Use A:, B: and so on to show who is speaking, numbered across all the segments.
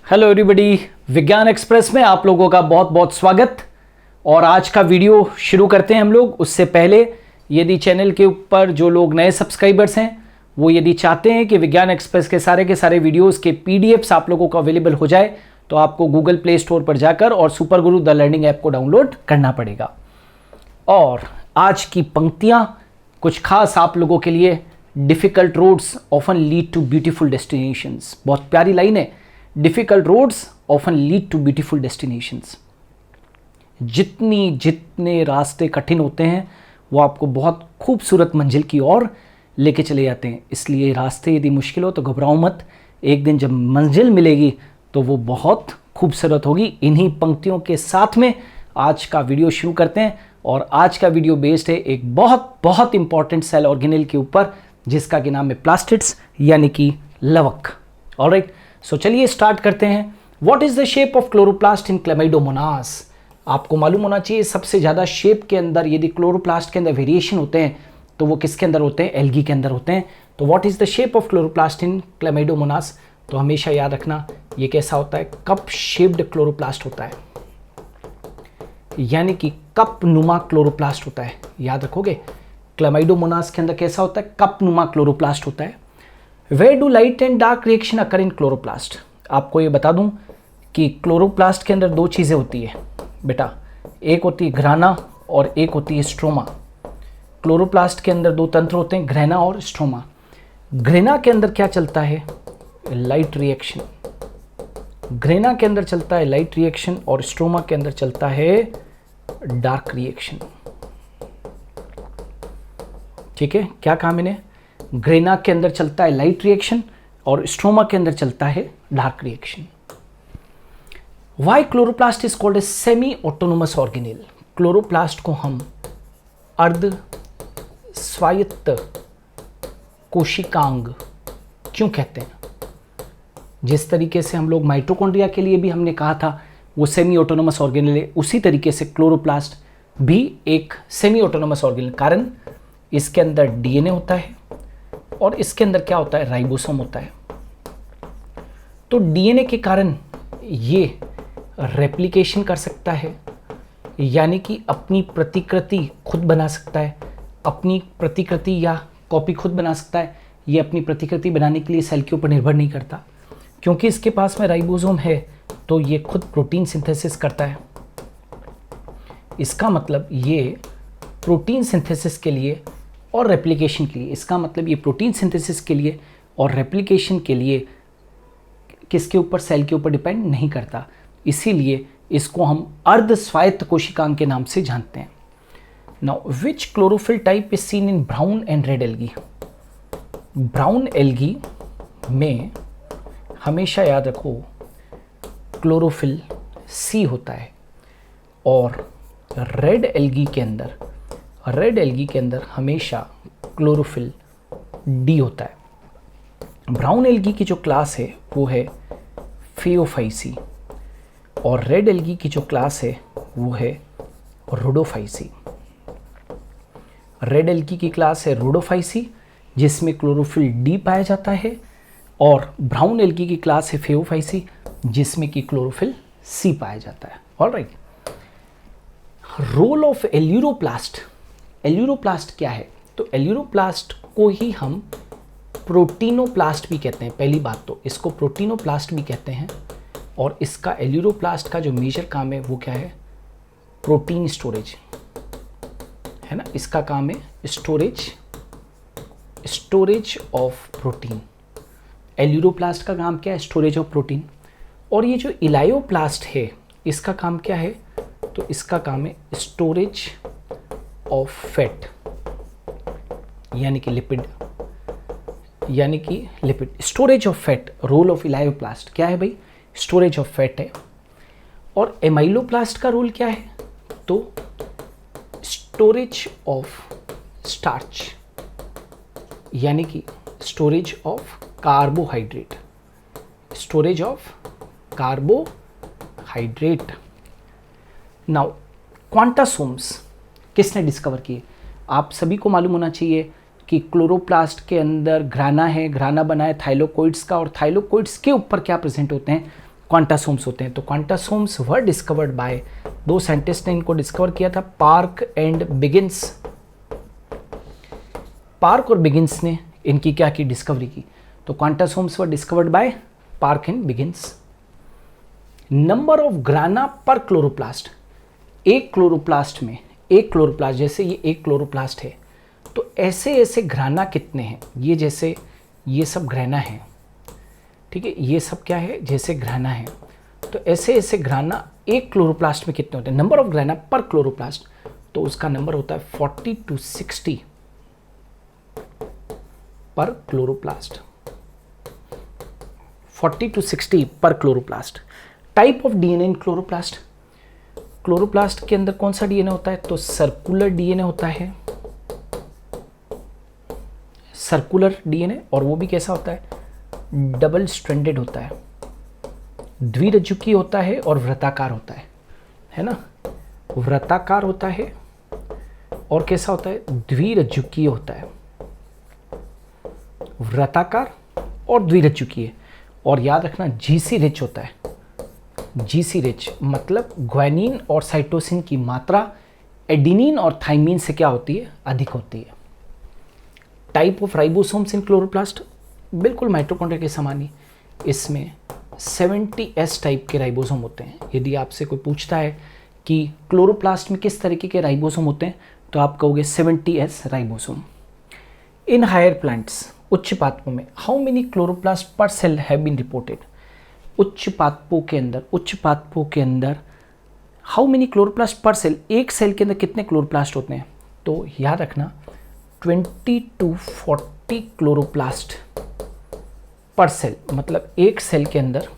A: Hello everybody, विज्ञान express में आप लोगों का बहुत बहुत स्वागत। और आज का वीडियो शुरू करते हैं हम लोग। उससे पहले यदि चैनल के ऊपर जो लोग नए सब्सक्राइबर्स हैं वो यदि चाहते हैं कि विज्ञान एक्सप्रेस के सारे वीडियोस के पीडीएफ्स आप लोगों को अवेलेबल हो जाए तो आपको गूगल प्ले स्टोर पर जाकर और super Guru the learning app को डाउनलोड करना पड़ेगा। और आज की पंक्तियां कुछ खास आप लोगों के लिए। Difficult roads often lead to beautiful destinations. बहुत प्यारी लाइन है। Difficult roads often lead to beautiful destinations. जितने रास्ते कठिन होते हैं वो आपको बहुत खूबसूरत मंजिल की ओर लेके चले जाते हैं। इसलिए रास्ते यदि मुश्किल हो तो घबराओ मत, एक दिन जब मंजिल मिलेगी तो वो बहुत खूबसूरत होगी। इन्हीं पंक्तियों के साथ में आज का वीडियो शुरू करते हैं। और आज का वीडियो बेस्ड है एक बहुत इंपॉर्टेंट सेल ऑर्गेनेल के ऊपर जिसका कि नाम है प्लास्टिड्स यानी कि लवक। ऑलराइट, सो चलिए स्टार्ट करते हैं। What is the shape of chloroplast in Chlamydomonas. आपको मालूम होना चाहिए सबसे ज़्यादा शेप के अंदर यदि क्लोरोप्लास्ट के अंदर वेरिएशन होते हैं तो वो किसके अंदर होते हैं? एल्गी के अंदर होते हैं। तो what is the shape of chloroplast in Chlamydomonas, तो हमेशा याद रखना ये कैसा होता है? कप शेप्ड क्लोरोप्लास्ट होता है, यानी कि कप नुमा क्लोरोप्लास्ट होता है। याद रखोगे, क्लेमाइडोमोनास के अंदर कैसा होता है? कप नुमा क्लोरोप्लास्ट होता है। Where do light and dark reaction occur in chloroplast. आपको ये बता दूं कि क्लोरोप्लास्ट के अंदर दो चीज़ें होती है बेटा, एक होती है घ्राना और एक होती है स्ट्रोमा। क्लोरोप्लास्ट के अंदर दो तंत्र होते हैं, घ्राना और स्ट्रोमा। घ्राना के अंदर क्या चलता है? Light reaction. घ्राना के अंदर चलता है लाइट रिएक्शन और स्ट्रोमा के अंदर चलता है डार्क रिएक्शन। ठीक है, क्या कहा मैंने? घ्राना के अंदर चलता है लाइट रिएक्शन और स्ट्रोमा के अंदर चलता है dark reaction. Why chloroplast is called a semi autonomous organelle. Chloroplast को हम अर्ध स्वायत्त कोशिकांग क्यों कहते हैं? जिस तरीके से हम लोग माइटोकॉन्ड्रिया के लिए भी हमने कहा था वो सेमी ऑटोनोमस ऑर्गेनेल है, उसी तरीके से क्लोरोप्लास्ट भी एक सेमी ऑटोनोमस ऑर्गेनेल। कारण इसके अंदर डीएनए होता है और इसके अंदर क्या होता है? राइबोसोम होता है। तो डीएनए के कारण ये रेप्लिकेशन कर सकता है, यानी कि अपनी प्रतिकृति खुद बना सकता है। अपनी प्रतिकृति या कॉपी खुद बना सकता है। ये अपनी प्रतिकृति बनाने के लिए सेल के ऊपर निर्भर नहीं करता, क्योंकि इसके पास में राइबोसोम है तो ये खुद प्रोटीन सिंथेसिस करता है। इसका मतलब ये प्रोटीन सिंथेसिस के लिए और रेप्लिकेशन के लिए, इसका मतलब ये प्रोटीन सिंथेसिस के लिए और रेप्लिकेशन के लिए किसके ऊपर? सेल के ऊपर डिपेंड नहीं करता। इसीलिए इसको हम अर्ध स्वायत्त कोशिकांग के नाम से जानते हैं। Now which chlorophyll type is seen in brown and red algae. Brown algae में हमेशा याद रखो क्लोरोफिल सी होता है और रेड एल्गी के अंदर हमेशा क्लोरोफिल डी होता है। ब्राउन एल्गी की जो क्लास है वो है फेओफाइसी और रेड एल्गी की जो क्लास है वो है रोडोफाइसी। रेड एल्गी की क्लास है रोडोफाइसी जिसमें क्लोरोफिल डी पाया जाता है, और ब्राउन एल्गी की क्लास है फेओफाइसी जिसमें कि क्लोरोफिल सी पाया जाता है। Alright, role of aleuroplast. Aleuroplast क्या है? तो एल्यूरोप्लास्ट को ही हम प्रोटीनोप्लास्ट भी कहते हैं। पहली बात तो इसको प्रोटीनोप्लास्ट भी कहते हैं, और इसका एल्यूरोप्लास्ट का जो मेजर काम है वो क्या है? प्रोटीन स्टोरेज है ना। इसका काम है स्टोरेज ऑफ प्रोटीन। एल्यूरोप्लास्ट का काम क्या है? Storage of protein. और ये जो इलायोप्लास्ट है इसका काम क्या है? तो इसका काम है स्टोरेज ऑफ फैट, यानी कि lipid. Storage of fat. Role of elaioplast क्या है भाई? स्टोरेज ऑफ फैट है। और एमाइलोप्लास्ट का रोल क्या है? तो स्टोरेज ऑफ स्टार्च, यानी कि storage of carbohydrate. Storage of carbohydrate. Now quantasomes किसने डिस्कवर किए? आप सभी को मालूम होना चाहिए कि क्लोरोप्लास्ट के अंदर घ्राना है, घ्राना बना है थाइलोकोइड्स का, और थाइलोकोइड्स के ऊपर क्या प्रेजेंट होते हैं? क्वांटासोम्स होते हैं। तो क्वांटासोम्स वर डिस्कवर्ड बाय, दो साइंटिस्ट ने इनको डिस्कवर किया था, पार्क एंड बिगिंस। पार्क और बिगिंस ने इनकी क्या की, डिस्कवरी की। तो quantasomes were discovered by Park and Biggins. Number of grana पर क्लोरोप्लास्ट, एक क्लोरोप्लास्ट में, एक क्लोरोप्लास्ट, जैसे ये एक क्लोरोप्लास्ट है तो ऐसे ऐसे घराना कितने हैं, ये जैसे ये सब घराना है, ठीक है, ये सब क्या है, जैसे घराना है, तो ऐसे ऐसे घराना एक क्लोरोप्लास्ट में कितने होते हैं, नंबर ऑफ घराना पर क्लोरोप्लास्ट, तो उसका नंबर होता है 40 to 60 पर क्लोरोप्लास्ट, 40 to 60 पर chloroplast. Type of DNA in chloroplast, chloroplast के अंदर कौन सा डीएनए होता है, तो सर्कुलर डीएनए होता है, सर्कुलर डीएनए, और वो भी कैसा होता है, डबल स्ट्रैंडेड होता है, द्विरज्जुकीय होता है और वृत्ताकार होता है ना, वृत्ताकार होता है और कैसा होता है, द्विरज्जुकीय होता है, वृत्ताकार और द्विरज्जुकीय। और याद रखना जीसी रिच होता है, जीसी रिच मतलब ग्वानिन और साइटोसिन की मात्रा एडिनिन और थाइमिन से क्या होती है, अधिक होती है। Type of ribosomes in chloroplast, बिल्कुल माइटोकॉन्ड्रिया के समान ही, इसमें 70S टाइप के राइबोसोम होते हैं। यदि आपसे कोई पूछता है कि क्लोरोप्लास्ट में किस तरीके के राइबोसोम होते हैं तो आप कहोगे 70S ribosome. In higher plants, उच्च पादपों में, हाउ मेनी क्लोरोप्लास्ट पर सेल हैव बीन रिपोर्टेड, उच्च पादपों के अंदर, उच्च पादपों के अंदर हाउ मेनी क्लोरोप्लास्ट पर सेल, एक सेल के अंदर कितने क्लोरोप्लास्ट होते हैं, तो याद रखना 20 to 40 क्लोरोप्लास्ट पर सेल, मतलब एक सेल के अंदर,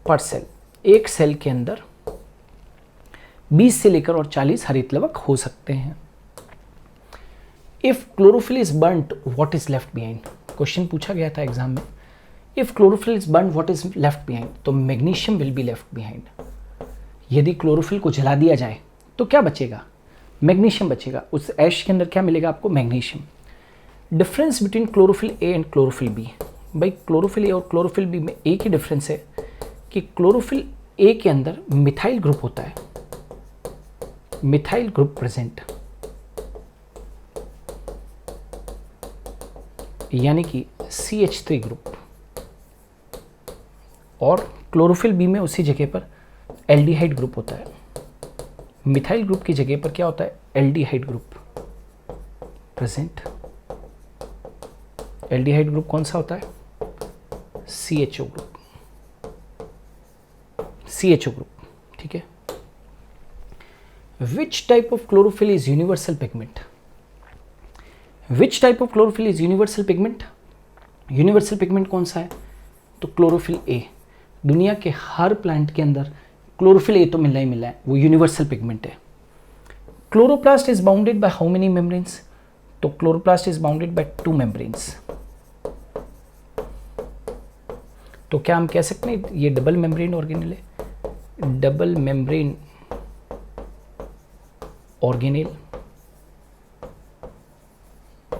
A: पर सेल, एक सेल के अंदर 20 से लेकर और 40 हरित लवक हो सकते हैं। If chlorophyll is burnt what is left behind, question पूछा गया था एग्जाम में, if chlorophyll is burnt what is left behind, तो magnesium will be left behind. यदि क्लोरोफिल को जला दिया जाए तो क्या बचेगा, मैग्नीशियम बचेगा, उस ऐश के अंदर क्या मिलेगा आपको, magnesium. Difference between chlorophyll a and chlorophyll b, भाई क्लोरोफिल ए और क्लोरोफिल बी में एक ही डिफरेंस है कि क्लोरोफिल ए के अंदर मिथाइल ग्रुप होता है, मिथाइल ग्रुप प्रेजेंट, यानी कि CH3 ग्रुप, और क्लोरोफिल बी में उसी जगह पर एल्डिहाइड ग्रुप होता है, मिथाइल ग्रुप की जगह पर क्या होता है, aldehyde group present. Aldehyde group कौन सा होता है, CHO ग्रुप, CHO ग्रुप, ठीक है। Which type of chlorophyll is universal pigment, which type of chlorophyll is universal pigment, universal pigment कौन सा है, तो क्लोरोफिल ए। दुनिया के हर प्लांट के अंदर क्लोरोफिल ए तो मिलना ही मिलना है, वो यूनिवर्सल पिगमेंट है। Chloroplast is bounded by how many membranes, तो chloroplast is bounded by 2 membranes. तो क्या हम कह सकते हैं ये डबल मेम्ब्रेन ऑर्गेनेल है, double membrane organelle,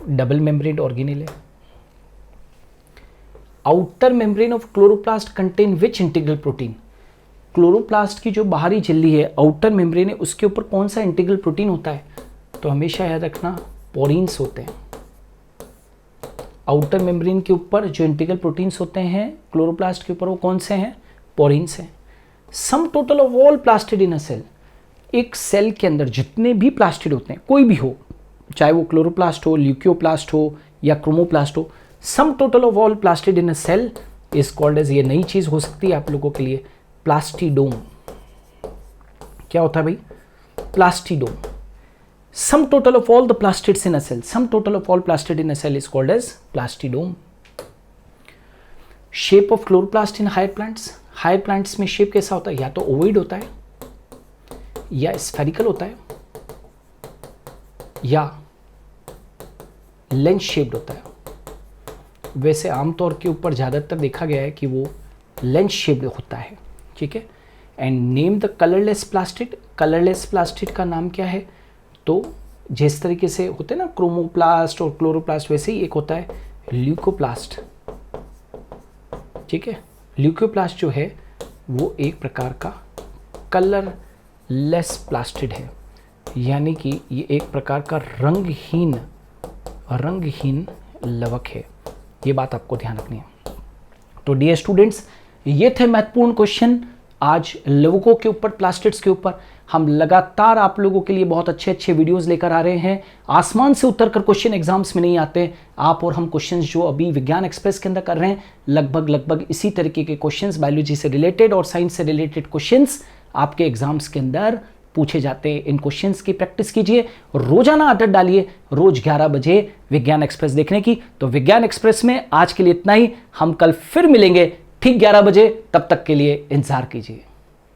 A: double membrane organelle है। Outer membrane of chloroplast contain which integral protein, chloroplast की जो बाहरी झिल्ली है, आउटर मेम्ब्रेन है, उसके ऊपर कौन सा इंटीग्रल प्रोटीन होता है, तो हमेशा याद रखना पोरीन्स होते हैं। आउटर मेम्ब्रेन के ऊपर जो इंटीग्रल प्रोटीन्स होते हैं क्लोरोप्लास्ट के ऊपर, वो कौन से हैं, पोरीन्स हैं। Sum total of all plastid in a cell, एक सेल के अंदर जितने भी प्लास्टिड होते हैं, कोई भी हो, चाहे वो क्लोरोप्लास्ट हो, ल्यूकोप्लास्ट हो या क्रोमोप्लास्ट हो, sum total of all plastid in a cell is called as, ये नई चीज हो सकती है आप लोगों के लिए, प्लास्टिडोम। क्या होता है भाई, प्लास्टिडोम। Sum total of all the plastids in a cell, sum total of all plastid in a cell is called as plastidome. Shape of chloroplast in higher plants, higher plants में shape कैसा होता है, या तो ovoid होता है या spherical होता है या lens shaped होता है। वैसे आमतौर के ऊपर ज़्यादातर देखा गया है कि वो lens shaped होता है, ठीक है। And name the colourless plastid, colourless plastid का नाम क्या है, तो जिस तरीके से होते हैं ना क्रोमोप्लास्ट और क्लोरोप्लास्ट, वैसे ही एक होता है ल्यूकोप्लास्ट, ठीक है, ल्यूकोप्लास्ट जो है वो एक प्रकार का कलरलेस प्लास्टिड है, यानी कि ये एक प्रकार का रंगहीन लवक है। ये बात आपको ध्यान रखनी है। तो डियर स्टूडेंट्स, ये थे महत्वपूर्ण क्वेश्चन आज लवकों के ऊपर, प्लास्टिड्स के ऊपर। हम लगातार आप लोगों के लिए बहुत अच्छे अच्छे वीडियोस लेकर आ रहे हैं। आसमान से उतर कर क्वेश्चन एग्जाम्स में नहीं आते। आप और हम क्वेश्चंस जो अभी विज्ञान एक्सप्रेस के अंदर कर रहे हैं, लगभग इसी तरीके के क्वेश्चंस, बायोलॉजी से रिलेटेड और साइंस से रिलेटेड क्वेश्चंस आपके एग्जाम्स के अंदर पूछे जाते हैं। इन क्वेश्चंस की प्रैक्टिस कीजिए, रोजाना आदत डालिए रोज 11 बजे विज्ञान एक्सप्रेस देखने की। तो विज्ञान एक्सप्रेस में आज के लिए इतना ही। हम कल फिर मिलेंगे ठीक 11 बजे। तब तक के लिए इंतजार कीजिए।